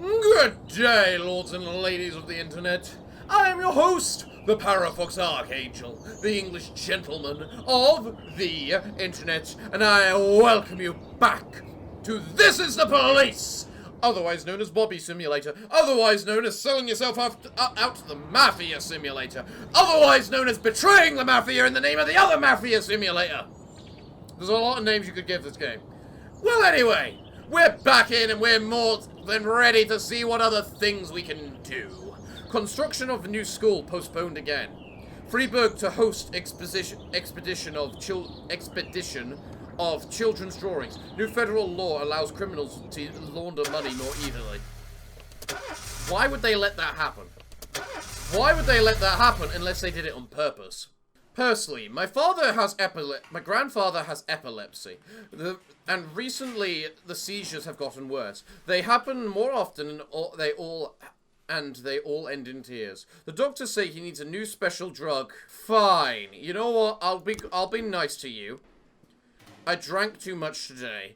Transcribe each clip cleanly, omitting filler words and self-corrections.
Good day, lords and ladies of the internet. I am your host, the Parafox Archangel, the English gentleman of the internet, and I welcome you back to This is the Police, otherwise known as Bobby Simulator, otherwise known as selling yourself out to the Mafia Simulator, otherwise known as betraying the Mafia in the name of the other Mafia Simulator. There's a lot of names you could give this game. Well, anyway, we're back in and we're more than ready to see what other things we can do. Construction of a new school postponed again. Freiburg to host expedition of children's drawings. New federal law allows criminals to launder money more easily. Why would they let that happen? Why would they let that happen unless they did it on purpose? Personally, my grandfather has epilepsy, and recently the seizures have gotten worse. They happen more often, and they all end in tears. The doctors say he needs a new special drug. Fine. You know what? I'll be nice to you. I drank too much today.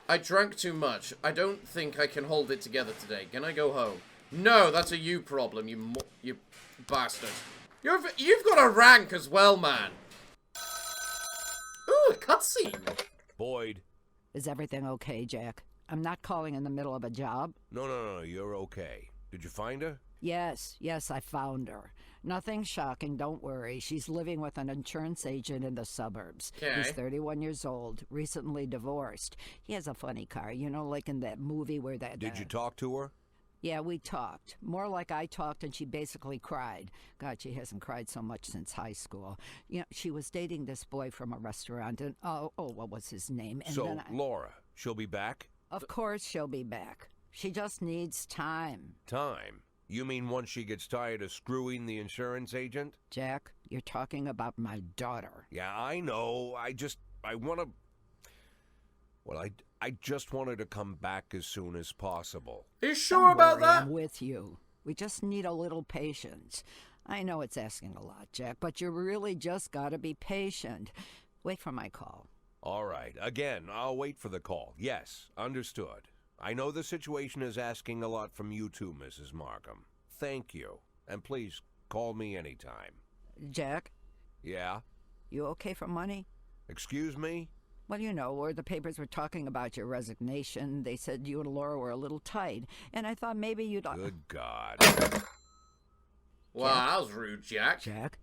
I drank too much. I don't think I can hold it together today. Can I go home? No, that's a you problem, you bastard. You've got a rank as well, man. Ooh, a cutscene. Boyd. Is everything okay, Jack? I'm not calling in the middle of a job. No, you're okay. Did you find her? Yes, I found her. Nothing shocking, don't worry. She's living with an insurance agent in the suburbs. Okay. He's 31 years old, recently divorced. He has a funny car, you know, like in that movie where that... Did you talk to her? Yeah, we talked. More like I talked and she basically cried. God, she hasn't cried so much since high school. You know, she was dating this boy from a restaurant and, what was his name? And so, Laura, she'll be back? Of course she'll be back. She just needs time. Time? You mean once she gets tired of screwing the insurance agent? Jack, you're talking about my daughter. Yeah, I know. I just want her to come back as soon as possible. Are you sure about that? I'm with you. We just need a little patience. I know it's asking a lot, Jack, but you really just gotta be patient. Wait for my call. All right. Again, I'll wait for the call. Yes, understood. I know the situation is asking a lot from you too, Mrs. Markham. Thank you. And please, call me anytime. Jack? Yeah? You okay for money? Excuse me? Well, you know, where the papers were talking about your resignation, they said you and Laura were a little tight, and I thought maybe you'd... Good God. Wow, that was rude, Jack. Jack?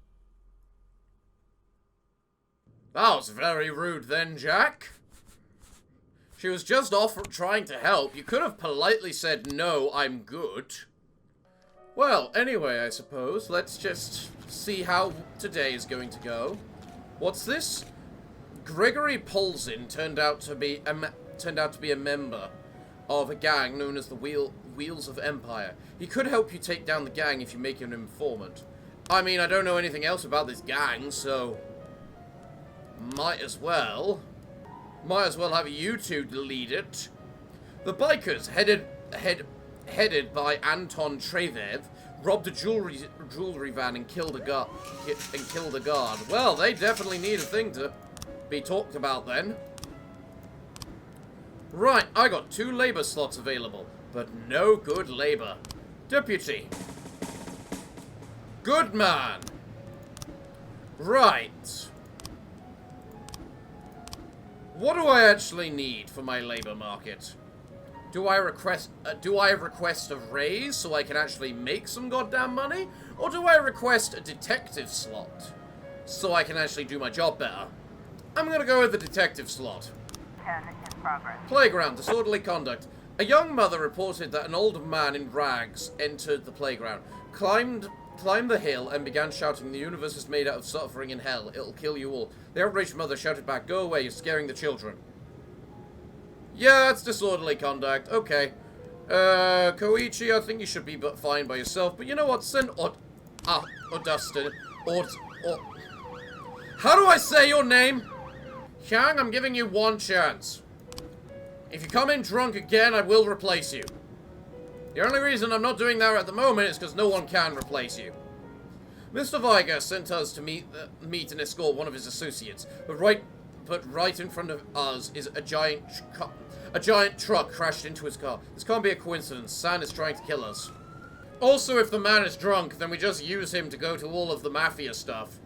That was very rude then, Jack. She was just trying to help. You could have politely said, no, I'm good. Well, anyway, I suppose, let's just see how today is going to go. What's this? Gregory Polzin turned out to be a member of a gang known as the Wheels of Empire. He could help you take down the gang if you make him an informant. I mean, I don't know anything else about this gang, so might as well have you two lead it. The bikers, headed by Anton Trevev, robbed a jewelry van and killed a guard. Well, they definitely need a thing to be talked about then. Right, I got 2 labor slots available, but no good labor. Deputy. Good man. Right. What do I actually need for my labor market? Do I request a raise so I can actually make some goddamn money? Or do I request a detective slot so I can actually do my job better? I'm gonna go with the detective slot. 10 in progress. Playground, disorderly conduct. A young mother reported that an old man in rags entered the playground, climbed the hill, and began shouting, "The universe is made out of suffering and hell. It'll kill you all." The outraged mother shouted back, "Go away, you're scaring the children." Yeah, that's disorderly conduct. Okay. Koichi, I think you should be fine by yourself, but you know what? Send Dustin. How do I say your name? Hyang, I'm giving you 1 chance. If you come in drunk again, I will replace you. The only reason I'm not doing that at the moment is because no one can replace you. Mr. Viger sent us to meet and escort one of his associates, but right in front of us is a A giant truck crashed into his car. This can't be a coincidence. San is trying to kill us. Also, if the man is drunk, then we just use him to go to all of the mafia stuff.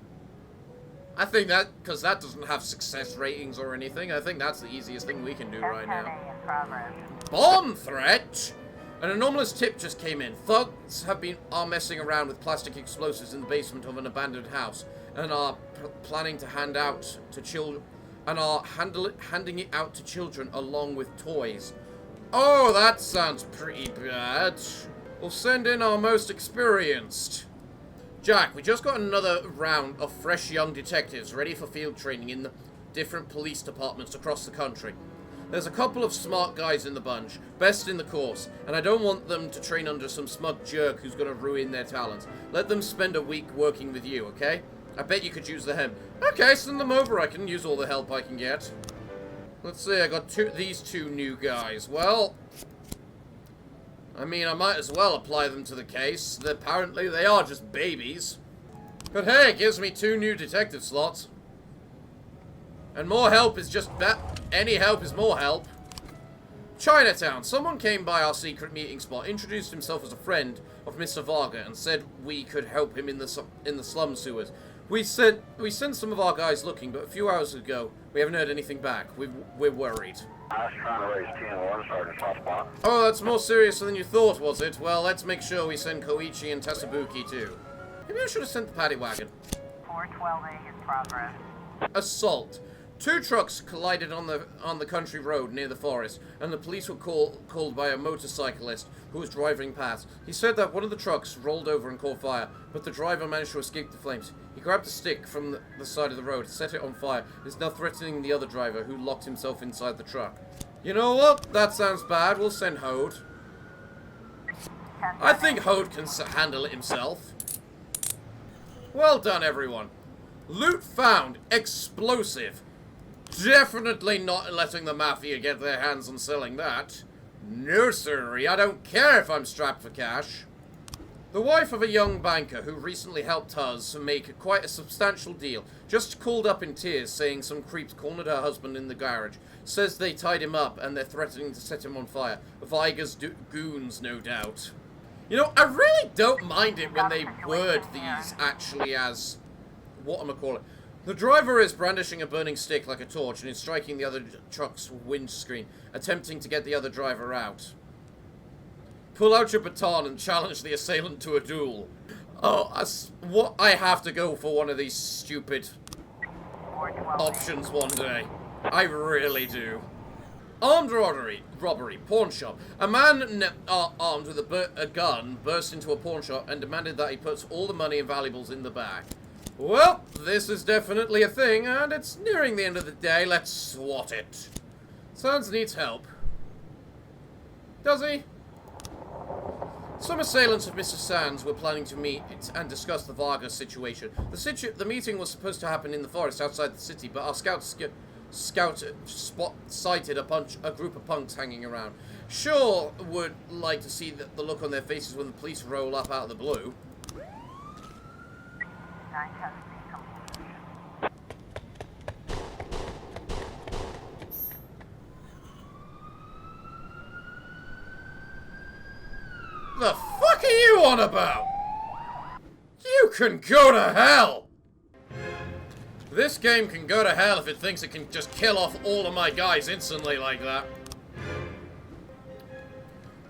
I think that, because that doesn't have success ratings or anything, I think that's the easiest thing we can do right now. in progress. Bomb threat? An anomalous tip just came in. Thugs are messing around with plastic explosives in the basement of an abandoned house and are planning to hand out to children and are handing it out to children along with toys. Oh, that sounds pretty bad. We'll send in our most experienced. Jack, we just got another round of fresh young detectives ready for field training in the different police departments across the country. There's a couple of smart guys in the bunch, best in the course, and I don't want them to train under some smug jerk who's gonna ruin their talents. Let them spend a week working with you, okay? I bet you could use the help. Okay, send them over. I can use all the help I can get. Let's see, I got these two new guys. Well, I mean, I might as well apply them to the case. Apparently, they are just babies. But hey, it gives me 2 new detective slots. And more help is just any help is more help. Chinatown. Someone came by our secret meeting spot, introduced himself as a friend of Mr. Varga, and said we could help him in the slum sewers. We sent some of our guys looking, but a few hours ago, we haven't heard anything back. We're worried. I was trying to raise 10-1, Sergeant Softspot. Oh, that's more serious than you thought, was it? Well, let's make sure we send Koichi and Tessabuki too. Maybe I should have sent the paddy wagon. 412A in progress. Assault. 2 trucks collided on the country road near the forest, and the police were called by a motorcyclist who was driving past. He said that one of the trucks rolled over and caught fire, but the driver managed to escape the flames. He grabbed a stick from the side of the road, set it on fire, and is now threatening the other driver, who locked himself inside the truck. You know what? That sounds bad. We'll send Hode. I think Hode can handle it himself. Well done, everyone. Loot found. Explosive. Definitely not letting the mafia get their hands on selling that. No, sirree. I don't care if I'm strapped for cash. The wife of a young banker who recently helped us make quite a substantial deal just called up in tears, saying some creeps cornered her husband in the garage. Says they tied him up and they're threatening to set him on fire. Viger's goons, no doubt. You know, I really don't mind it when they word these actually as whatchamacallit. The driver is brandishing a burning stick like a torch and is striking the other truck's windscreen, attempting to get the other driver out. Pull out your baton and challenge the assailant to a duel. Oh, I have to go for one of these stupid options one day. I really do. Armed robbery, pawn shop. A man armed with a gun burst into a pawn shop and demanded that he puts all the money and valuables in the bag. Well, this is definitely a thing, and it's nearing the end of the day. Let's swat it. Sans needs help. Does he? Some assailants of Mr. Sands were planning to meet and discuss the Vargas situation. The meeting was supposed to happen in the forest outside the city, but our sighted a group of punks hanging around. Sure would like to see the look on their faces when the police roll up out of the blue. 9 testing complete. The fuck are you on about? You can go to hell! This game can go to hell if it thinks it can just kill off all of my guys instantly like that.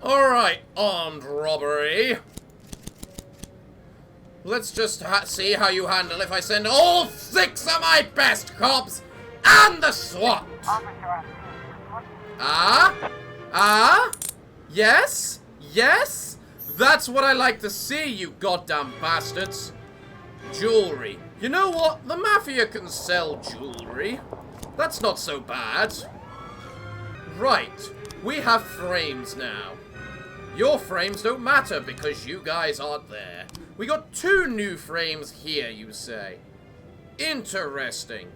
Alright, armed robbery. Let's just see how you handle if I send all 6 of my best cops and the SWAT. Officer on scene. Yes? Yes? That's what I like to see, you goddamn bastards. Jewelry. You know what? The mafia can sell jewelry. That's not so bad. Right. We have frames now. Your frames don't matter because you guys aren't there. We got 2 new frames here, you say. Interesting.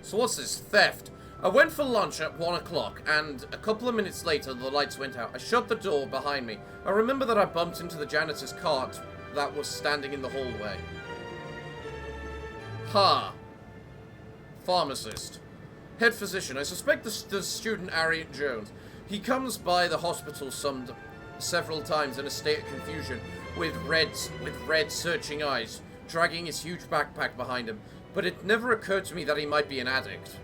So what's this? Theft. I went for lunch at 1 o'clock, and a couple of minutes later, the lights went out. I shut the door behind me. I remember that I bumped into the janitor's cart that was standing in the hallway. Ha. Pharmacist. Head physician. I suspect the student Archangel Jones. He comes by the hospital several times in a state of confusion, with red searching eyes, dragging his huge backpack behind him. But it never occurred to me that he might be an addict.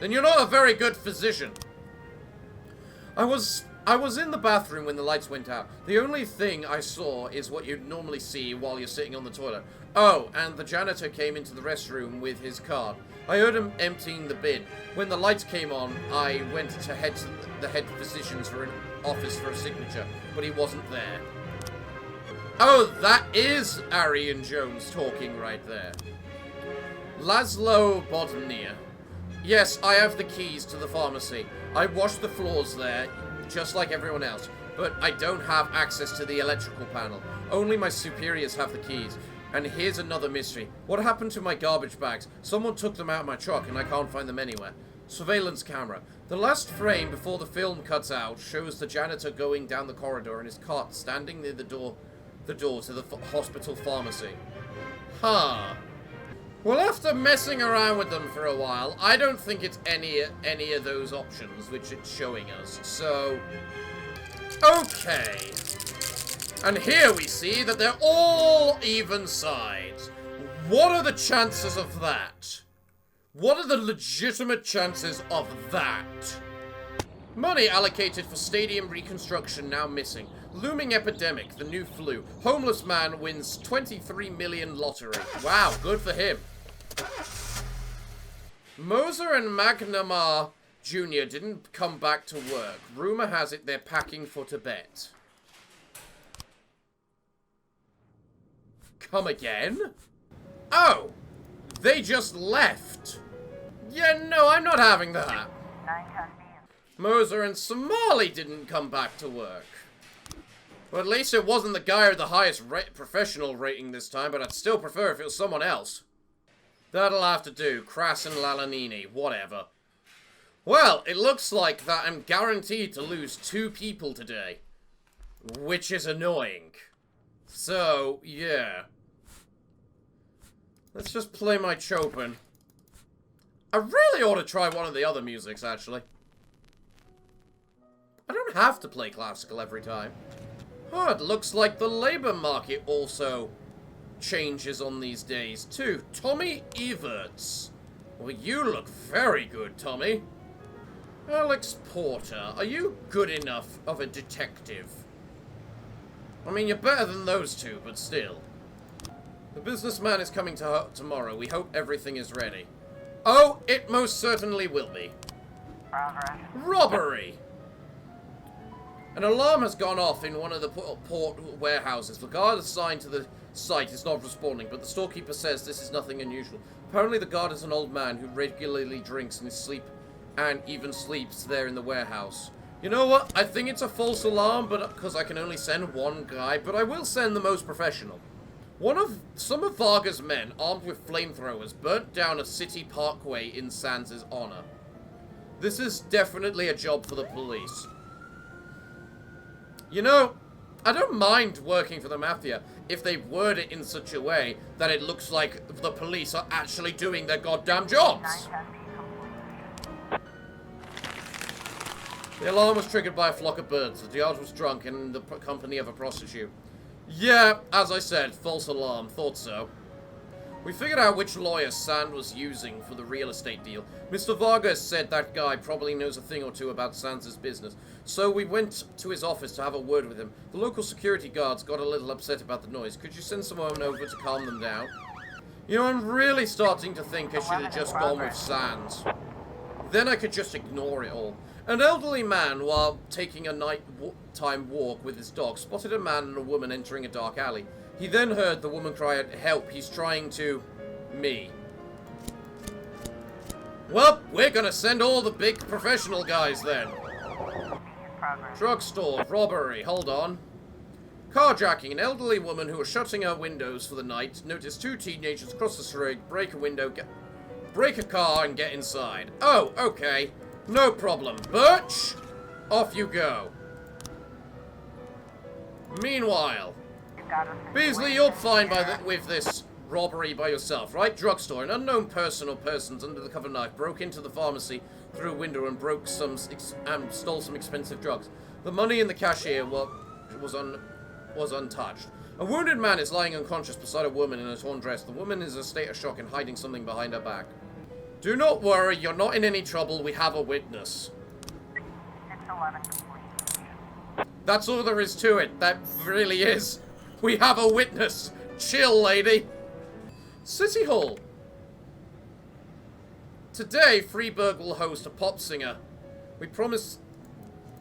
Then you're not a very good physician. I was in the bathroom when the lights went out. The only thing I saw is what you'd normally see while you're sitting on the toilet. Oh, and the janitor came into the restroom with his card. I heard him emptying the bin. When the lights came on, I went to the head physician's for an office for a signature, but he wasn't there. Oh, that is Archangel Jones talking right there. Laszlo Bodnia. Yes, I have the keys to the pharmacy. I washed the floors there, just like everyone else, but I don't have access to the electrical panel. Only my superiors have the keys. And here's another mystery. What happened to my garbage bags? Someone took them out of my truck and I can't find them anywhere. Surveillance camera. The last frame before the film cuts out shows the janitor going down the corridor in his cart, standing near the door to the hospital pharmacy. Huh. Well, after messing around with them for a while, I don't think it's any of those options which it's showing us. So, okay. And here we see that they're all even sides. What are the chances of that? What are the legitimate chances of that? Money allocated for stadium reconstruction now missing. Looming epidemic, the new flu. Homeless man wins 23 million lottery. Wow, good for him. Moser and McNamara Jr. didn't come back to work. Rumor has it they're packing for Tibet. Come again? Oh! They just left! Yeah, no, I'm not having that. 910 Moser and Somali didn't come back to work. Well, at least it wasn't the guy with the highest professional rating this time, but I'd still prefer if it was someone else. That'll have to do. Crass and Lalanini. Whatever. Well, it looks like that I'm guaranteed to lose 2 people today. Which is annoying. So, yeah. Let's just play my Chopin. I really ought to try one of the other musics, actually. I don't have to play classical every time. Oh, it looks like the labor market also changes on these days, too. Tommy Everts. Well, you look very good, Tommy. Alex Porter, are you good enough of a detective? I mean, you're better than those two, but still. The businessman is coming tomorrow. We hope everything is ready. Oh, it most certainly will be. Progress. Robbery! An alarm has gone off in one of the port warehouses. The guard assigned to the site is not responding, but the storekeeper says this is nothing unusual. Apparently the guard is an old man who regularly drinks and even sleeps there in the warehouse. You know what? I think it's a false alarm, but because I can only send one guy, but I will send the most professional. Some of Varga's men, armed with flamethrowers, burnt down a city parkway in Sans' honor. This is definitely a job for the police. You know, I don't mind working for the mafia if they word it in such a way that it looks like the police are actually doing their goddamn jobs. 910 complete. The alarm was triggered by a flock of birds. The judge was drunk and in the company of a prostitute. Yeah, as I said, false alarm. Thought so. We figured out which lawyer Sand was using for the real estate deal. Mr. Vargas said that guy probably knows a thing or two about Sand's business. So we went to his office to have a word with him. The local security guards got a little upset about the noise. Could you send someone over to calm them down? You know, I'm really starting to think I should have just gone with Sands. Then I could just ignore it all. An elderly man, while taking a nighttime walk with his dog, spotted a man and a woman entering a dark alley. He then heard the woman cry out, "Help, he's trying to... me." Well, we're gonna send all the big professional guys then. Progress. Drugstore, robbery, hold on. Carjacking, an elderly woman who was shutting her windows for the night, noticed 2 teenagers cross the street, break a window, break a car and get inside. Oh, okay. No problem. Birch, off you go. Meanwhile, Beasley, you're fine with this robbery by yourself, right? Drugstore. An unknown person or persons under the cover of knife broke into the pharmacy through a window and stole some expensive drugs. The money in the cashier was untouched. A wounded man is lying unconscious beside a woman in a torn dress. The woman is in a state of shock and hiding something behind her back. Do not worry, you're not in any trouble. We have a witness. 611 complete. That's all there is to it. That really is. We have a witness. Chill, lady. City Hall. Today, Freeburg will host a pop singer. We promise...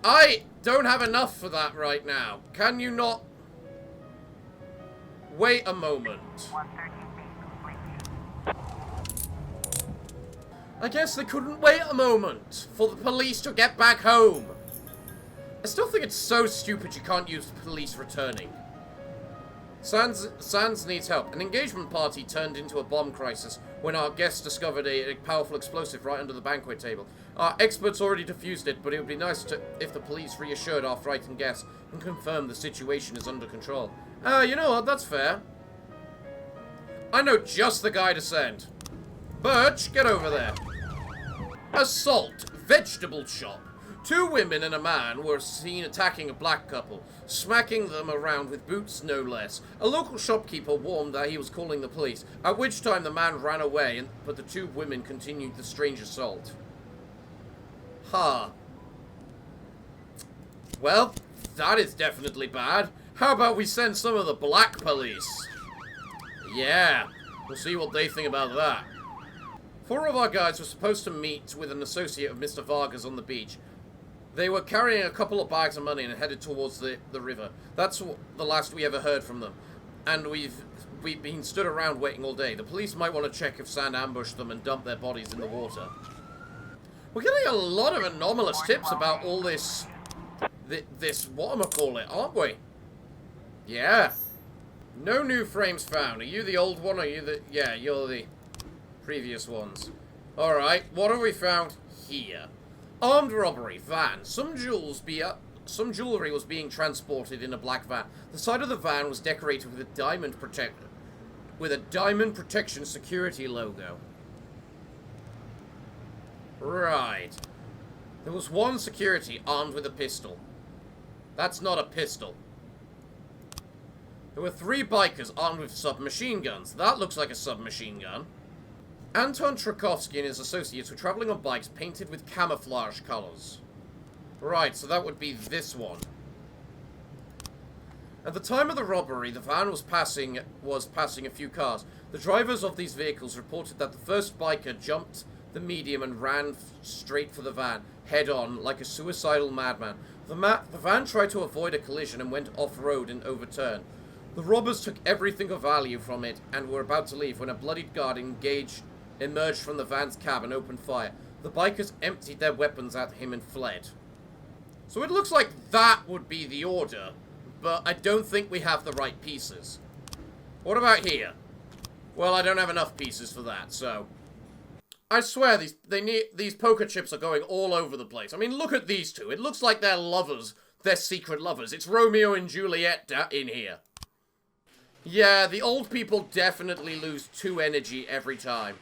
I don't have enough for that right now. Can you not... Wait a moment. 130 feet complete. I guess they couldn't wait a moment for the police to get back home. I still think it's so stupid you can't use police returning. Sands needs help. An engagement party turned into a bomb crisis when our guests discovered a powerful explosive right under the banquet table. Our experts already defused it, but it would be nice if the police reassured our frightened guests and confirmed the situation is under control. You know what? That's fair. I know just the guy to send. Birch, get over there. Assault. Vegetable shop. 2 women and a man were seen attacking a black couple, smacking them around with boots no less. A local shopkeeper warned that he was calling the police, at which time the man ran away, but the 2 women continued the strange assault. Well, that is definitely bad. How about we send some of the black police? Yeah, we'll see what they think about that. 4 of our guides were supposed to meet with an associate of Mr. Vargas on the beach. They were carrying a couple of bags of money and headed towards the river. That's the last we ever heard from them. And we've been stood around waiting all day. The police might want to check if Sand ambushed them and dumped their bodies in the water. We're getting a lot of anomalous tips about all this whatchamacallit, aren't we? Yeah. No new frames found. Are you the old one or are you the... Yeah, you're the previous ones. Alright, what have we found here? Armed robbery, van. Some jewelry was being transported in a black van. The side of the van was decorated with a diamond protection security logo. Right. There was 1 security armed with a pistol. That's not a pistol. There were 3 bikers armed with submachine guns. That looks like a submachine gun. Anton Trakovsky and his associates were traveling on bikes painted with camouflage colors. Right, so that would be this one. At the time of the robbery, the van was passing a few cars. The drivers of these vehicles reported that the first biker jumped the medium and ran straight for the van, head-on, like a suicidal madman. The van tried to avoid a collision and went off-road and overturned. The robbers took everything of value from it and were about to leave when a bloodied guard emerged from the van's cab and opened fire. The bikers emptied their weapons at him and fled. So it looks like that would be the order, but I don't think we have the right pieces. What about here? Well, I don't have enough pieces for that, so... I swear, these poker chips are going all over the place. I mean, look at these 2. It looks like they're lovers. They're secret lovers. It's Romeo and Juliet in here. Yeah, the old people definitely lose 2 energy every time.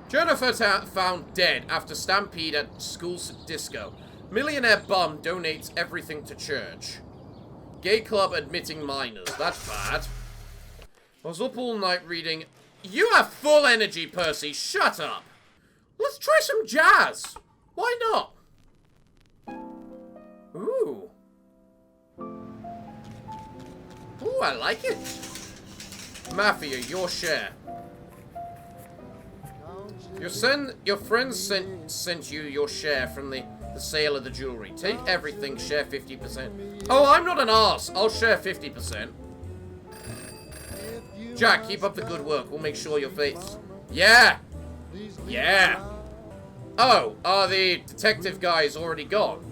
Jennifer found dead after stampede at school disco. Millionaire bum donates everything to church. Gay club admitting minors. That's bad. I was up all night reading... You have full energy, Percy. Shut up. Let's try some jazz. Why not? Ooh. Ooh, I like it. Mafia, your share. Your friends sent you your share from the sale of the jewelry. Take everything, share 50%. Oh, I'm not an arse. I'll share 50%. Jack, keep up the good work. We'll make sure your face... Yeah! Yeah! Oh, are the detective guys already gone?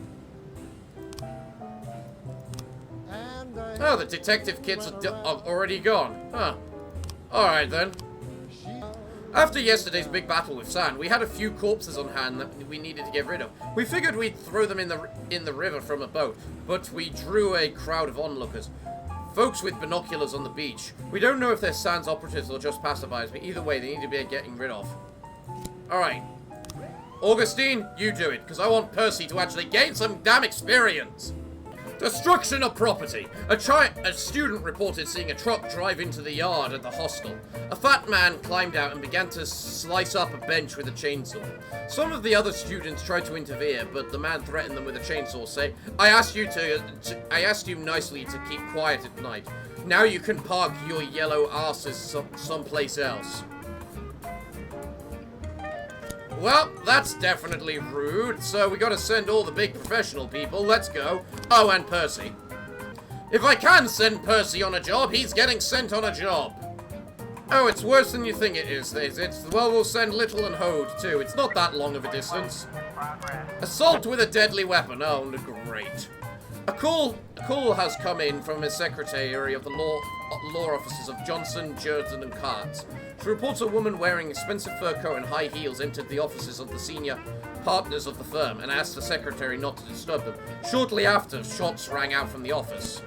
Oh, the detective kids are already gone. Huh. Alright then. After yesterday's big battle with Sand, we had a few corpses on hand that we needed to get rid of. We figured we'd throw them in the river from a boat, but we drew a crowd of onlookers. Folks with binoculars on the beach. We don't know if they're Sands operatives or just passerbys, but either way, they need to be getting rid of. Alright. Augustine, you do it, because I want Percy to actually gain some damn experience. Destruction of property. A student reported seeing a truck drive into the yard at the hostel. A fat man climbed out and began to slice up a bench with a chainsaw. Some of the other students tried to interfere, but the man threatened them with a chainsaw, saying, I asked you nicely to keep quiet at night. Now you can park your yellow asses someplace else. Well, that's definitely rude, so we gotta send all the big professional people. Let's go. Oh, and Percy. If I can send Percy on a job, he's getting sent on a job. Oh, it's worse than you think it is. Well, we'll send Little and Hode, too. It's not that long of a distance. Assault with a deadly weapon. Oh, great. A call has come in from a secretary of the law offices of Johnson, Jurden, and Carts. She reports a woman wearing expensive fur coat and high heels entered the offices of the senior partners of the firm and asked the secretary not to disturb them. Shortly after, shots rang out from the office.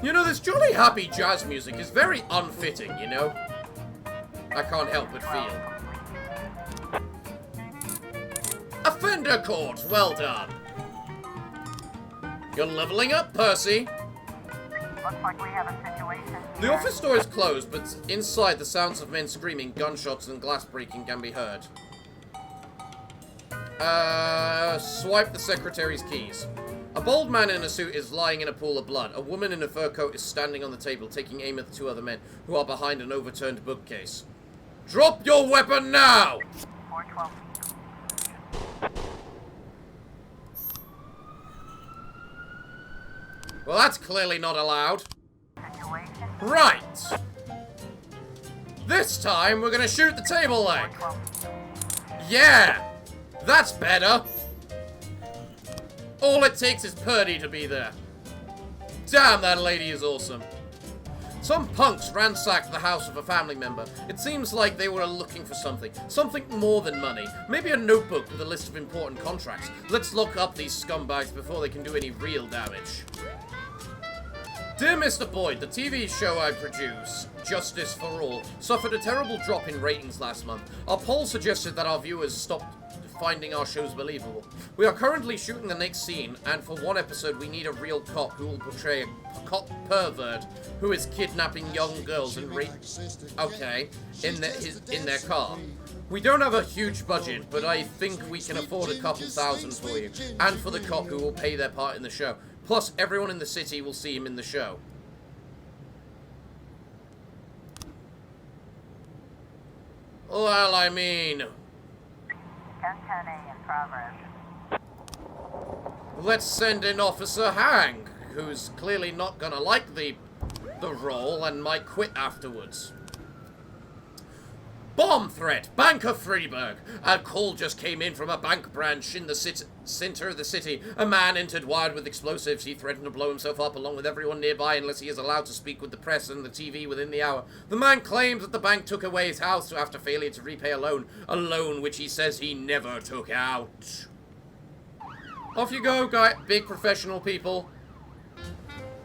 You know, this jolly happy jazz music is very unfitting, you know? I can't help but feel. Offender court, well done. You're leveling up, Percy. Looks like we have a situation The here. office door is closed, but inside the sounds of men screaming, gunshots, and glass breaking can be heard. Swipe the secretary's keys. A bald man in a suit is lying in a pool of blood. A woman in a fur coat is standing on the table, taking aim at the two other men, who are behind an overturned bookcase. Drop your weapon now! 412. Well, that's clearly not allowed. Situation Right! This time, we're gonna shoot the table leg. 412. Yeah! That's better! All it takes is Purdy to be there. Damn, that lady is awesome. Some punks ransacked the house of a family member. It seems like they were looking for something. Something more than money. Maybe a notebook with a list of important contracts. Let's lock up these scumbags before they can do any real damage. Dear Mr. Boyd, the TV show I produce, Justice for All, suffered a terrible drop in ratings last month. Our poll suggested that our viewers stopped finding our shows believable. We are currently shooting the next scene, and for one episode we need a real cop who will portray a cop pervert who is kidnapping young girls and in their car. We don't have a huge budget, but I think we can afford a couple thousand for you, and for the cop who will pay their part in the show. Plus, everyone in the city will see him in the show. Well, I mean... 1010A in progress. Let's send in Officer Hank, who's clearly not gonna like the role and might quit afterwards. Bomb threat! Bank of Freeburg. A call just came in from a bank branch in the center of the city. A man entered wired with explosives. He threatened to blow himself up along with everyone nearby unless he is allowed to speak with the press and the TV within the hour. The man claims that the bank took away his house after failure to repay a loan which he says he never took out. Off you go, big professional people.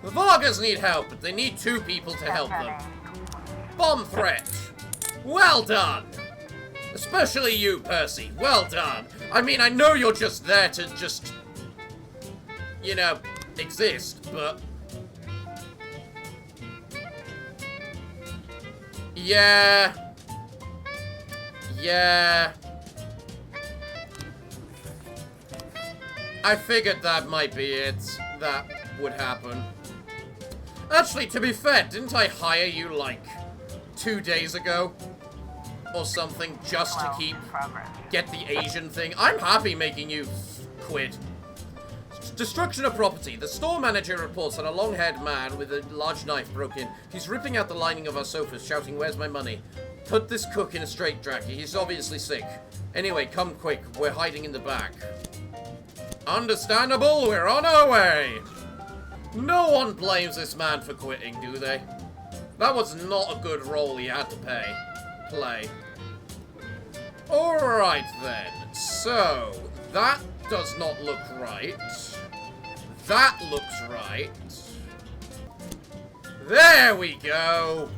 The Vargas need help, but they need two people to help them. 1010A. Bomb threat! Well done! Especially you, Percy. Well done. I mean, I know you're just there to just, you know, exist, but... Yeah. I figured that might be it. That would happen. Actually, to be fair, didn't I hire you, like, 2 days ago? Or something, just to 12 keep... in progress. get the Asian thing? I'm happy making you quid. Destruction of property. The store manager reports that a long-haired man with a large knife broke in. He's ripping out the lining of our sofas, shouting, "Where's my money? Put this cook in a straitjacket. He's obviously sick. Anyway, come quick. We're hiding in the back." Understandable. We're on our way. No one blames this man for quitting, do they? That was not a good role he had to play. Alright then. So, that does not look right. That looks right. There we go.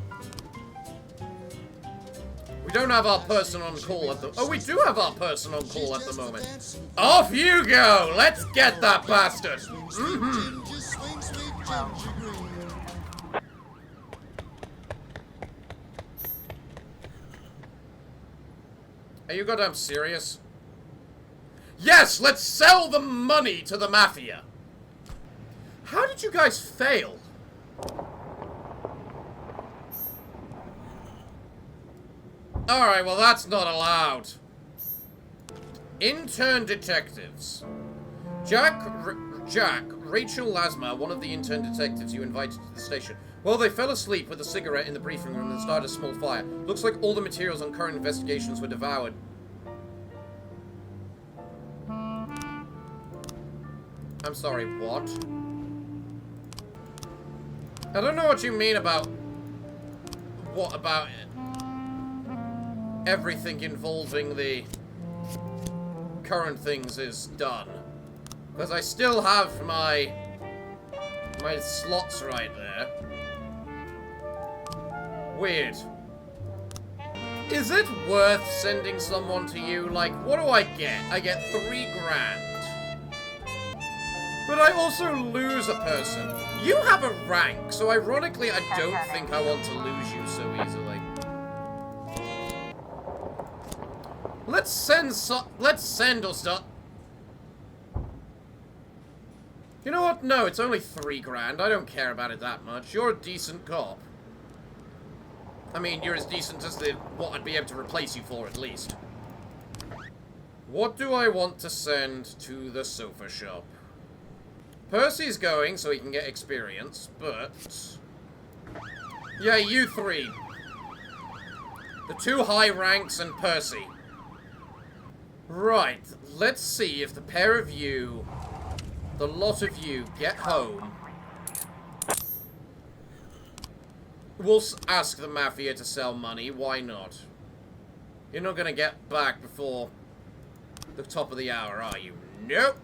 We don't have our person on call at the... Oh, we do have our person on call at the moment. Off you go! Let's get that bastard! Mm-hmm. Are you goddamn serious? Yes, let's sell the money to the mafia! How did you guys fail? Alright, well that's not allowed. Intern detectives. Jack, Rachel Lasma, one of the intern detectives you invited to the station. Well, they fell asleep with a cigarette in the briefing room and started a small fire. Looks like all the materials on current investigations were devoured. I'm sorry, what? I don't know what you mean about... What about it? Everything involving the current things is done. Because I still have my slots right there. Weird. Is it worth sending someone to you? Like, what do I get? I get 3 grand. But I also lose a person. You have a rank, so ironically I don't think I want to lose you so easily. Let's send us up. You know what? No, it's only 3 grand. I don't care about it that much. You're a decent cop. I mean, you're as decent as what I'd be able to replace you for, at least. What do I want to send to the sofa shop? Percy's going so he can get experience, but... Yeah, you 3. The 2 high ranks and Percy. Right, let's see if the pair of you, the lot of you, get home. We'll ask the mafia to sell money, why not? You're not gonna get back before the top of the hour, are you? Nope.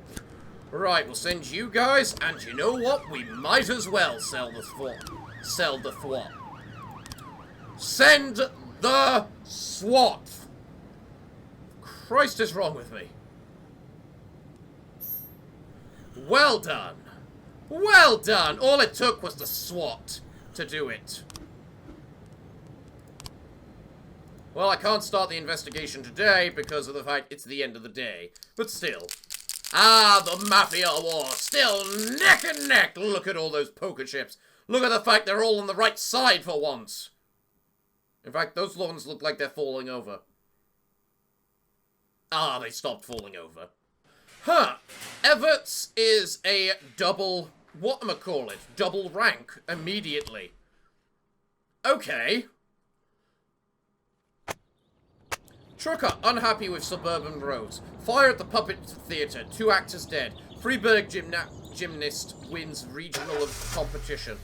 Right, we'll send you guys, and you know what? We might as well sell the SWAT. Send the SWAT! Christ is wrong with me. Well done. Well done. All it took was the SWAT to do it. Well, I can't start the investigation today because of the fact it's the end of the day. But still. Ah, the Mafia War. Still neck and neck. Look at all those poker chips. Look at the fact they're all on the right side for once. In fact, those ones look like they're falling over. Ah, they stopped falling over. Huh. Everts is a double... whatchamacallit? Double rank immediately. Okay. Trucker unhappy with suburban roads. Fire at the puppet theatre. 2 actors dead. Freeburg gymnast wins regional competition.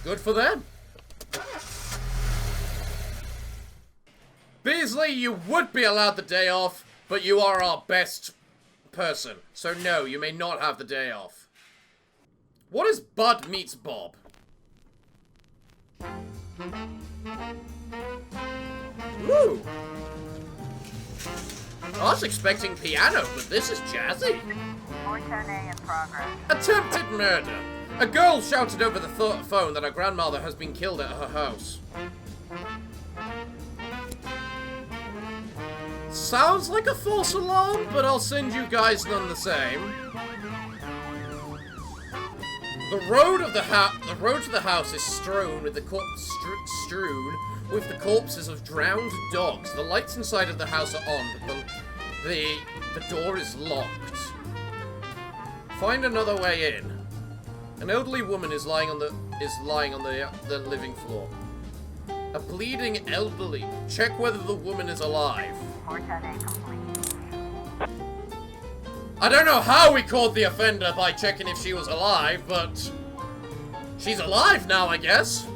Good for them. Beasley, you would be allowed the day off, but you are our best person. So no, you may not have the day off. What is Bud meets Bob? Woo! I was expecting piano, but this is jazzy. 410A in progress. Attempted murder. A girl shouted over the phone that her grandmother has been killed at her house. Sounds like a false alarm, but I'll send you guys none the same. The road to the house is strewn with the corpses of drowned dogs. The lights inside of the house are on, but the door is locked. Find another way in. An elderly woman is lying on the living floor. A bleeding elderly. Check whether the woman is alive. 410A complete. I don't know how we caught the offender by checking if she was alive, but she's alive now, I guess.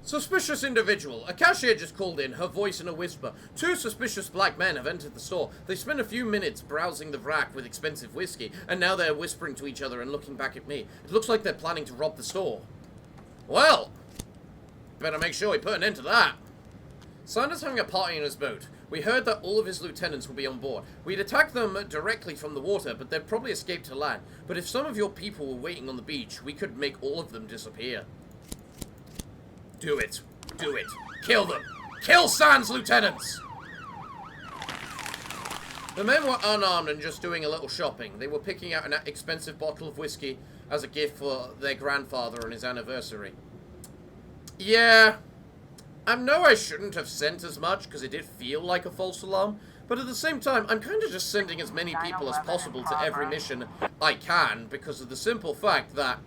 Suspicious individual. A cashier just called in, her voice in a whisper. 2 suspicious black men have entered the store. They spent a few minutes browsing the rack with expensive whiskey, and now they're whispering to each other and looking back at me. It looks like they're planning to rob the store. Well, better make sure we put an end to that. Sanders having a party in his boat. We heard that all of his lieutenants will be on board. We'd attack them directly from the water, but they'd probably escape to land. But if some of your people were waiting on the beach, we could make all of them disappear. Do it. Do it. Kill them. Kill Sans lieutenants! The men were unarmed and just doing a little shopping. They were picking out an expensive bottle of whiskey as a gift for their grandfather on his anniversary. Yeah, I know I shouldn't have sent as much because it did feel like a false alarm, but at the same time, I'm kind of just sending as many people as possible to every mission I can because of the simple fact that,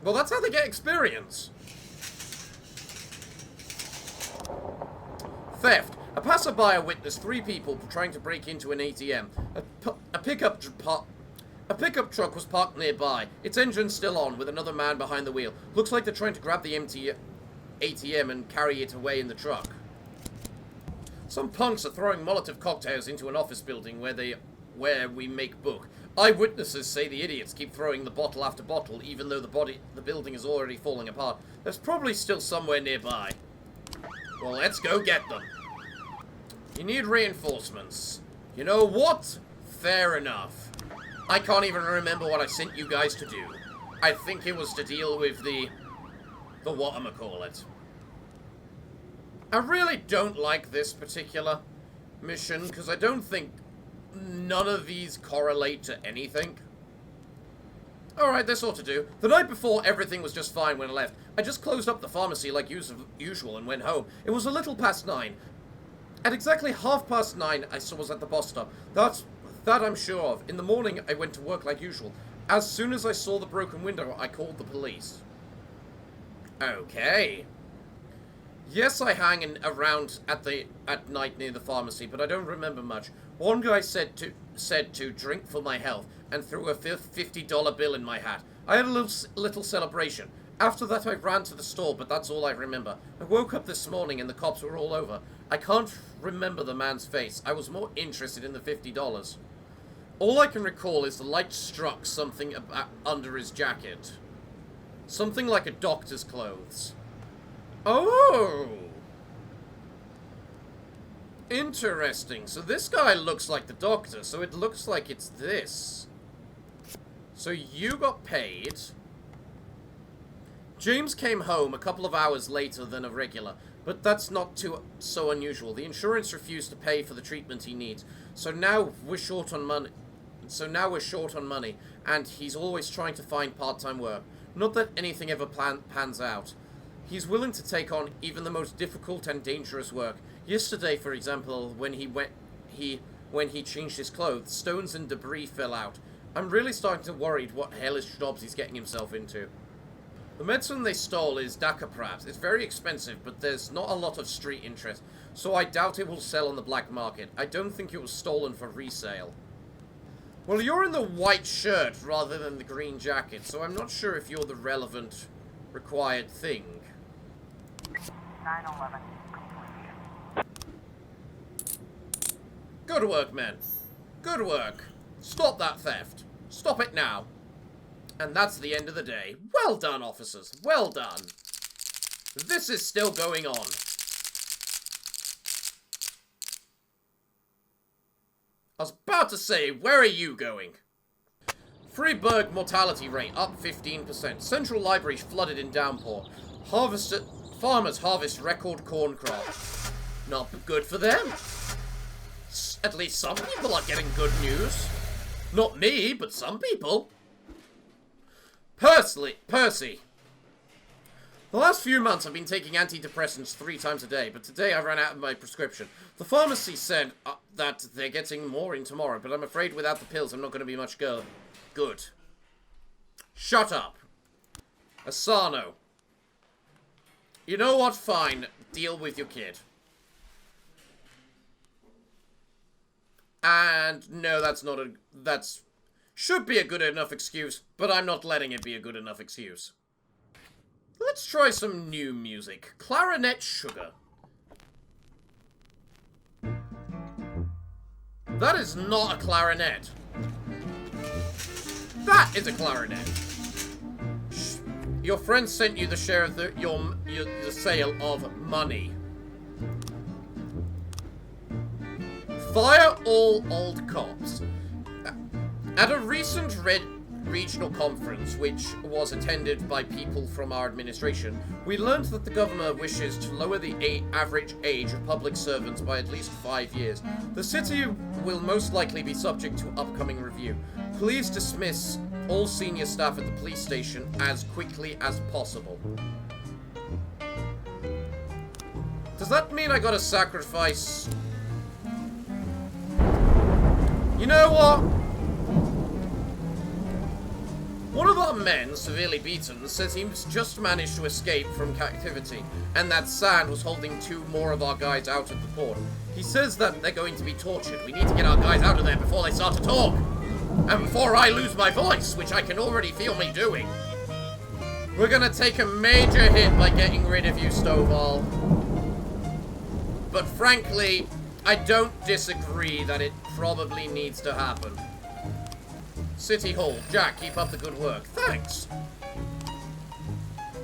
well, that's how they get experience. Theft. A passerby witnessed 3 people trying to break into an ATM. A pickup truck was parked nearby. Its engine still on, with another man behind the wheel. Looks like they're trying to grab the empty ATM and carry it away in the truck. Some punks are throwing Molotov cocktails into an office building where we make book. Eyewitnesses say the idiots keep throwing the bottle after bottle, even though the building is already falling apart. There's probably still somewhere nearby. Well, let's go get them. You need reinforcements. You know what? Fair enough. I can't even remember what I sent you guys to do. I think it was to deal with the whatchamacallit. I really don't like this particular mission, because I don't think none of these correlate to anything. Alright, this ought to do. The night before, everything was just fine when I left. I just closed up the pharmacy like usual and went home. It was a little past 9. At exactly 9:30, I was at the bus stop. That I'm sure of. In the morning, I went to work like usual. As soon as I saw the broken window, I called the police. Okay. Yes, I hang around at night near the pharmacy, but I don't remember much. One guy said to drink for my health and threw a $50 bill in my hat. I had a little celebration. After that, I ran to the store, but that's all I remember. I woke up this morning and the cops were all over. I can't remember the man's face. I was more interested in the $50. All I can recall is the light struck something under his jacket. Something like a doctor's clothes. Oh! Interesting. So this guy looks like the doctor, so it looks like it's this. So you got paid. James came home a couple of hours later than a regular, but that's not so unusual. The insurance refused to pay for the treatment he needs, so now we're short on money. And he's always trying to find part-time work. Not that anything ever pans out. He's willing to take on even the most difficult and dangerous work. Yesterday, for example, when he changed his clothes, stones and debris fell out. I'm really starting to worry what hellish jobs he's getting himself into. The medicine they stole is Dacapraz. It's very expensive, but there's not a lot of street interest, so I doubt it will sell on the black market. I don't think it was stolen for resale. Well, you're in the white shirt rather than the green jacket, so I'm not sure if you're the relevant, required thing. 911. Good work, men. Good work. Stop that theft. Stop it now. And that's the end of the day. Well done, officers. Well done. This is still going on. I was about to say, where are you going? Freeburg mortality rate up 15%. Central Library flooded in downpour. Farmers harvest record corn crop. Not good for them. At least some people are getting good news. Not me, but some people. Percy. The last few months I've been taking antidepressants 3 times a day, but today I ran out of my prescription. The pharmacy said that they're getting more in tomorrow, but I'm afraid without the pills I'm not going to be much good. Shut up. Asano. You know what? Fine. Deal with your kid. And no, that's should be a good enough excuse, but I'm not letting it be a good enough excuse. Let's try some new music. Clarinet Sugar. That is not a clarinet. That is a clarinet. Shh. Your friend sent you the share of the sale of money. Fire all old cops. At a recent regional conference, which was attended by people from our administration, we learned that the governor wishes to lower the average age of public servants by at least 5 years. The city will most likely be subject to upcoming review. Please dismiss all senior staff at the police station as quickly as possible. Does that mean I gotta sacrifice... You know what? One of our men, severely beaten, says he's just managed to escape from captivity, and that Sand was holding 2 more of our guys out at the port. He says that they're going to be tortured. We need to get our guys out of there before they start to talk. And before I lose my voice, which I can already feel me doing. We're gonna take a major hit by getting rid of you, Stovall. But frankly, I don't disagree that it probably needs to happen. City Hall. Jack, keep up the good work. Thanks.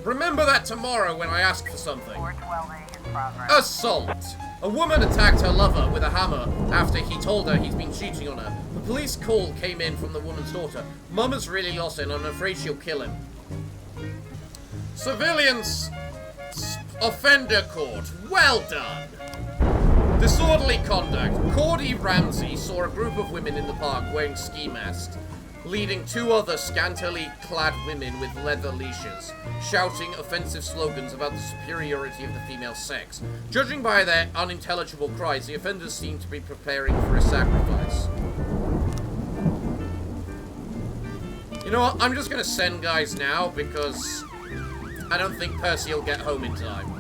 Remember that tomorrow when I ask for something. 412A in progress. Assault. A woman attacked her lover with a hammer after he told her he's been cheating on her. The police call came in from the woman's daughter. Mum has really lost it and I'm afraid she'll kill him. Civilians offender court. Well done. Disorderly conduct. Cordy Ramsey saw a group of women in the park wearing ski masks, leading 2 other scantily clad women with leather leashes, shouting offensive slogans about the superiority of the female sex. Judging by their unintelligible cries, the offenders seem to be preparing for a sacrifice. You know what? I'm just gonna send guys now because I don't think Percy will get home in time.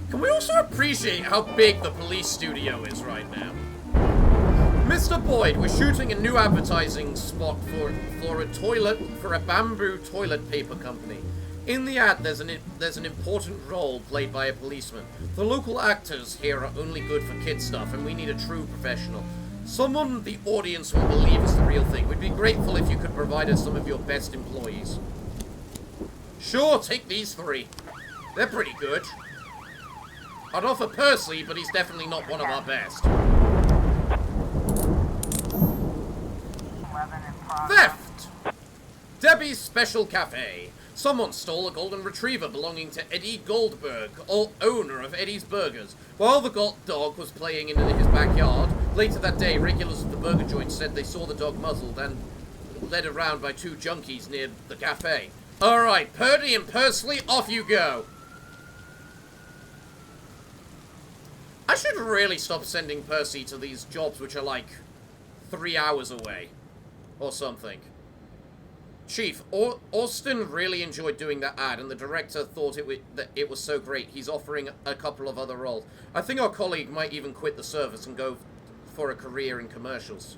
Can we also appreciate how big the police studio is right now? Mr. Boyd, we're shooting a new advertising spot for a bamboo toilet paper company. In the ad, there's an important role played by a policeman. The local actors here are only good for kid stuff, and we need a true professional. Someone the audience will believe is the real thing. We'd be grateful if you could provide us some of your best employees. Sure, take these 3. They're pretty good. I'd offer Percy, but he's definitely not one of our best. 11 in progress. Theft! Debbie's Special Cafe. Someone stole a golden retriever belonging to Eddie Goldberg, owner of Eddie's Burgers. While the dog was playing in his backyard, later that day, regulars of the burger joint said they saw the dog muzzled and led around by 2 junkies near the cafe. Alright, Purdy and Pursley, off you go! I should really stop sending Percy to these jobs which are like 3 hours away. Or something. Chief, Austin really enjoyed doing that ad, and the director thought that it was so great, he's offering a couple of other roles. I think our colleague might even quit the service and go for a career in commercials.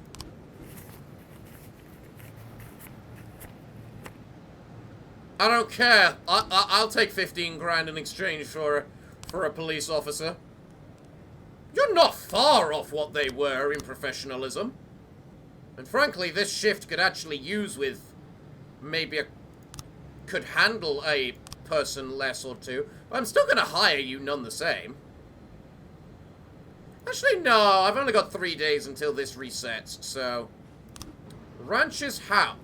I don't care. I'll take 15 grand in exchange for a police officer. You're not far off what they were in professionalism. And frankly, this shift could actually use with maybe could handle a person less or 2. But I'm still going to hire you none the same. Actually, no. I've only got 3 days until this resets, so... Ranch's house.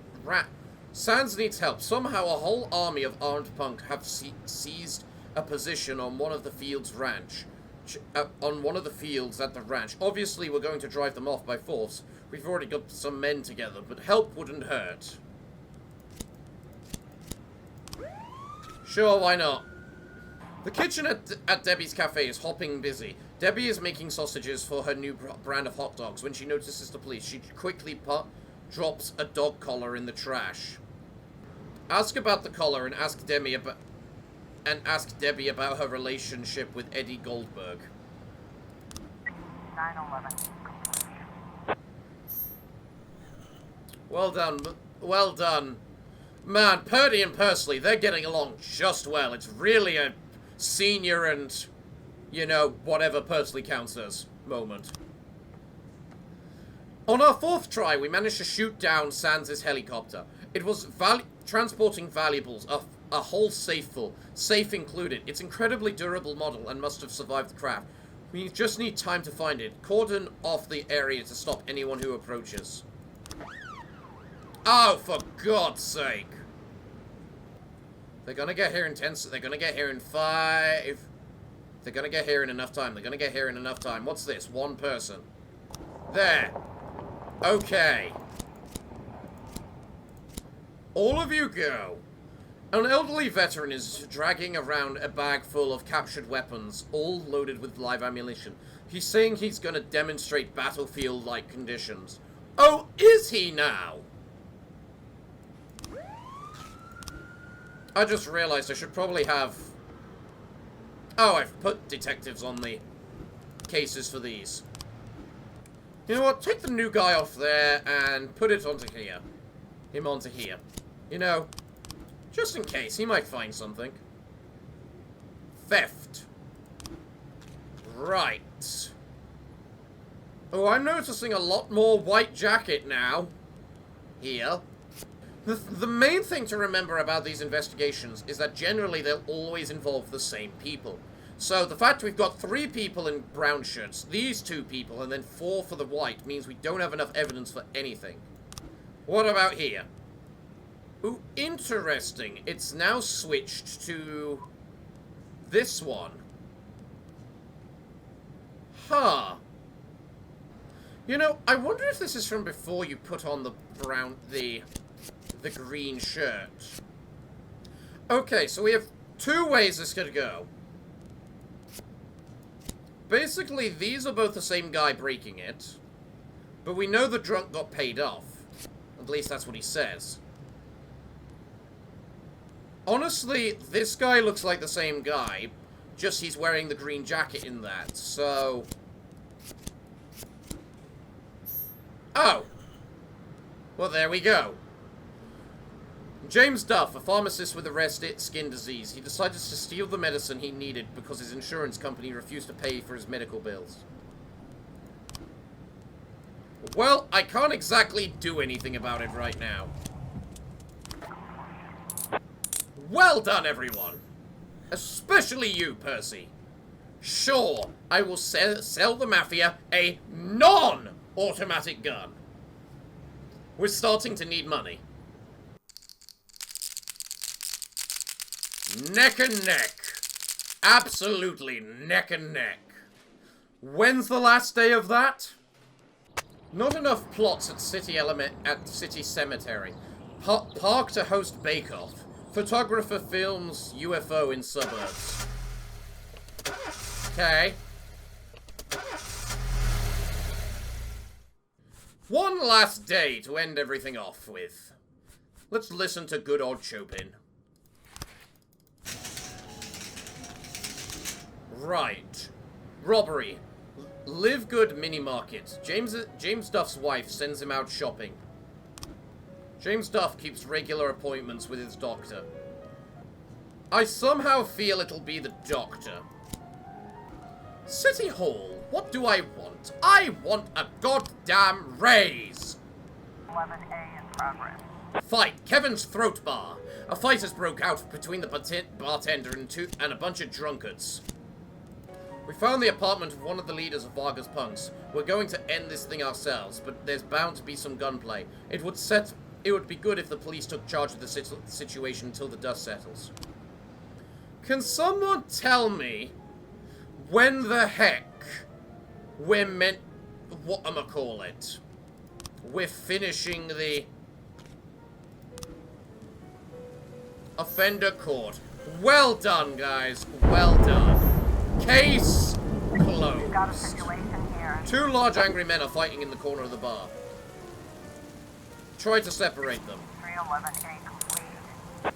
Sands needs help. Somehow a whole army of armed punk have seized a position on one of the fields ranch. On one of the fields at the ranch. Obviously, we're going to drive them off by force. We've already got some men together, but help wouldn't hurt. Sure, why not? The kitchen at Debbie's Cafe is hopping busy. Debbie is making sausages for her new brand of hot dogs. When she notices the police, she quickly drops a dog collar in the trash. Ask about the collar and ask Debbie about her relationship with Eddie Goldberg. 911. Well done. Well done. Man, Purdy and Pursley, they're getting along just well. It's really a senior and, you know, whatever Pursley counts as moment. On our 4th try, we managed to shoot down Sands' helicopter. It was transporting valuables, a whole safe full, safe included. It's incredibly durable model and must have survived the crash. We just need time to find it. Cordon off the area to stop anyone who approaches. Oh, for God's sake. They're gonna get here in 10... They're gonna get here in 5... They're gonna get here in enough time. They're gonna get here in enough time. What's this? 1 person. There. Okay. All of you go. An elderly veteran is dragging around a bag full of captured weapons, all loaded with live ammunition. He's saying he's gonna demonstrate battlefield-like conditions. Oh, is he now? I just realized I should probably have... Oh, I've put detectives on the cases for these. You know what? Take the new guy off there and put it onto here. Him onto here. You know, just in case. He might find something. Theft. Right. Oh, I'm noticing a lot more white jacket now. Here. The main thing to remember about these investigations is that generally they'll always involve the same people. So the fact we've got 3 people in brown shirts, these 2 people, and then 4 for the white means we don't have enough evidence for anything. What about here? Ooh, interesting. It's now switched to this one. Huh. You know, I wonder if this is from before you put on the green shirt. Okay, so we have 2 ways this could go. Basically, these are both the same guy breaking it, but we know the drunk got paid off. At least that's what he says. Honestly, this guy looks like the same guy, just he's wearing the green jacket in that, so... Oh! Well, there we go. James Duff, a pharmacist with a rare skin disease. He decided to steal the medicine he needed because his insurance company refused to pay for his medical bills. Well, I can't exactly do anything about it right now. Well done, everyone. Especially you, Percy. Sure, I will sell the mafia a non-automatic gun. We're starting to need money. Neck and neck. Absolutely neck and neck. When's the last day of that? Not enough plots at City Cemetery. Park to host bake-off. Photographer films UFO in suburbs. Okay. One last day to end everything off with. Let's listen to good old Chopin. Right. Robbery. Live Good Mini Market. James Duff's wife sends him out shopping. James Duff keeps regular appointments with his doctor. I somehow feel it'll be the doctor. City Hall. What do I want? I want a goddamn raise! 11A in progress. Fight. Kevin's throat bar. A fight has broke out between the bartender and a bunch of drunkards. We found the apartment of one of the leaders of Varga's punks. We're going to end this thing ourselves, but there's bound to be some gunplay. It would be good if the police took charge of the situation until the dust settles. Can someone tell me when the heck we're we're finishing the offender court? Well done, guys. Well done. Case closed. Got a situation here. 2 large angry men are fighting in the corner of the bar. Try to separate them. 311A complete.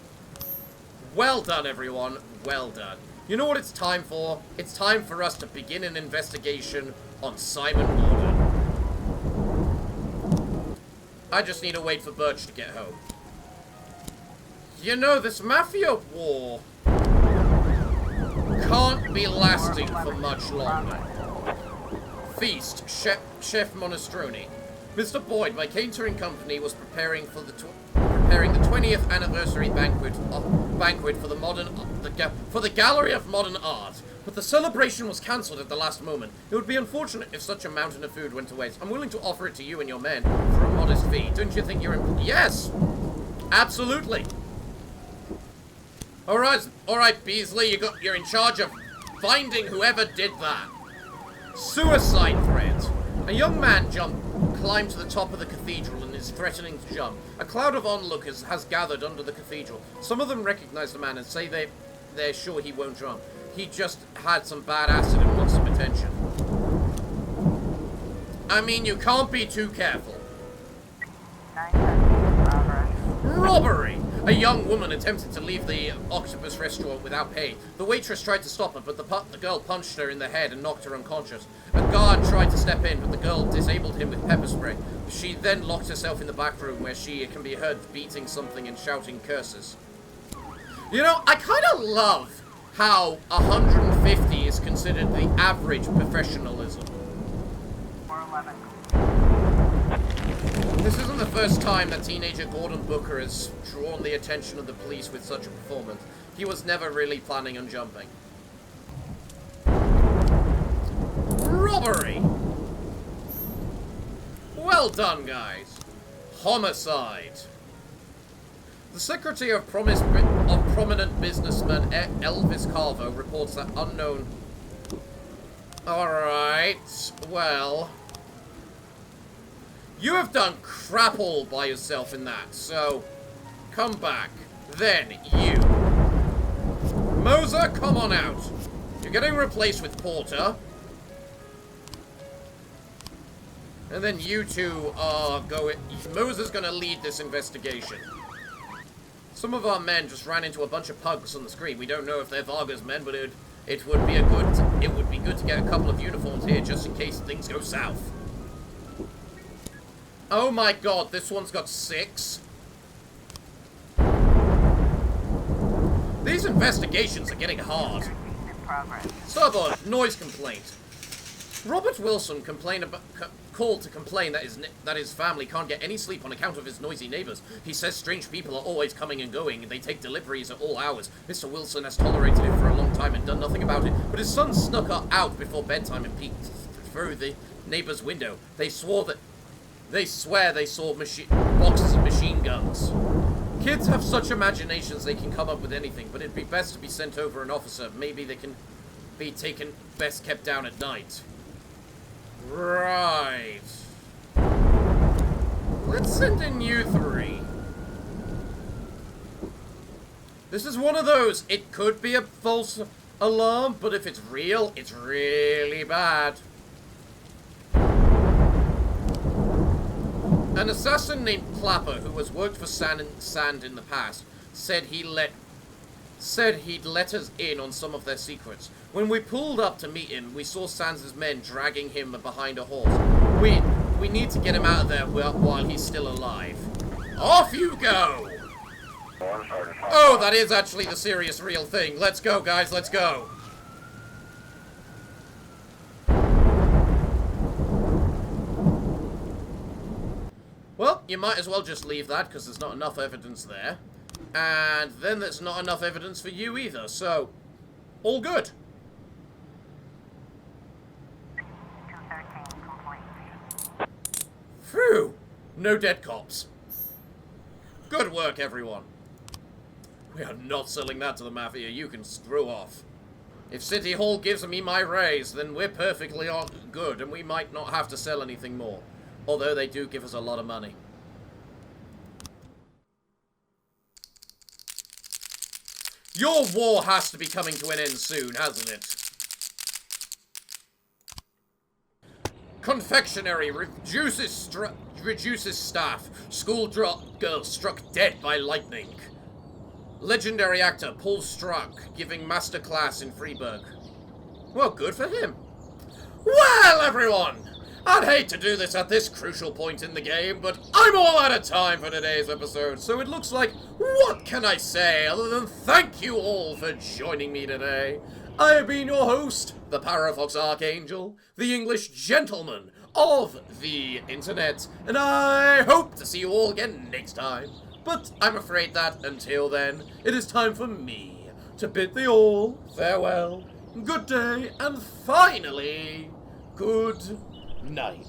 Well done, everyone. Well done. You know what it's time for? It's time for us to begin an investigation on Simon Gordon. I just need to wait for Birch to get home. You know, this mafia war can't be lasting for much longer. Feast, Chef Monestrone. Mr. Boyd, my catering company was preparing the 20th anniversary banquet for the Gallery of Modern Art, but the celebration was cancelled at the last moment. It would be unfortunate if such a mountain of food went to waste. I'm willing to offer it to you and your men for a modest fee. Don't you think you're Yes! Absolutely! Alright, Beasley, you're in charge of finding whoever did that. Suicide threat. A young man climbed to the top of the cathedral and is threatening to jump. A cloud of onlookers has gathered under the cathedral. Some of them recognize the man and say they're sure he won't jump. He just had some bad acid and wants some attention. I mean, you can't be too careful. 9:30 in progress. Robbery! A young woman attempted to leave the octopus restaurant without pay. The waitress tried to stop her, but the girl punched her in the head and knocked her unconscious. A guard tried to step in, but the girl disabled him with pepper spray. She then locked herself in the back room where she can be heard beating something and shouting curses. You know, I kind of love how 150 is considered the average professionalism. 411. This isn't the first time that teenager Gordon Booker has drawn the attention of the police with such a performance. He was never really planning on jumping. Robbery! Well done, guys. Homicide. The secretary of prominent businessman Elvis Carver reports that unknown... Alright, well... You have done crap all by yourself in that, so... Come back. Then, you. Moser, come on out. You're getting replaced with Porter. And then you two are going... Moser's gonna lead this investigation. Some of our men just ran into a bunch of pugs on the screen. We don't know if they're Varga's men, but it would be good to get a couple of uniforms here just in case things go south. Oh my god, this one's got 6. These investigations are getting hard. In progress. Starboard, noise complaint. Robert Wilson called to complain that his family can't get any sleep on account of his noisy neighbors. He says strange people are always coming and going, and they take deliveries at all hours. Mr. Wilson has tolerated it for a long time and done nothing about it, but his son snuck out before bedtime and peeked through the neighbor's window. They swear they saw boxes of machine guns. Kids have such imaginations they can come up with anything, but it'd be best to be sent over an officer. Maybe they can be taken best kept down at night. Right. Let's send in you 3. This is one of those, it could be a false alarm, but if it's real, it's really bad. An assassin named Clapper, who has worked for Sand in the past, said he'd let us in on some of their secrets. When we pulled up to meet him, we saw Sands' men dragging him behind a horse. We need to get him out of there while he's still alive. Off you go! Oh, that is actually the serious real thing. Let's go, guys, let's go. Well, you might as well just leave that, because there's not enough evidence there. And then there's not enough evidence for you either, so... all good. 213 complete. Phew! No dead cops. Good work, everyone. We are not selling that to the Mafia. You can screw off. If City Hall gives me my raise, then we're perfectly good, and we might not have to sell anything more. Although they do give us a lot of money. Your war has to be coming to an end soon, hasn't it? Confectionery reduces staff. School girl struck dead by lightning. Legendary actor Paul Struck giving masterclass in Freiburg. Well, good for him. Well, everyone! I'd hate to do this at this crucial point in the game, but I'm all out of time for today's episode, so it looks like, what can I say other than thank you all for joining me today. I have been your host, the Parafox Archangel, the English gentleman of the internet, and I hope to see you all again next time. But I'm afraid that, until then, it is time for me to bid thee all farewell, good day, and finally, good night.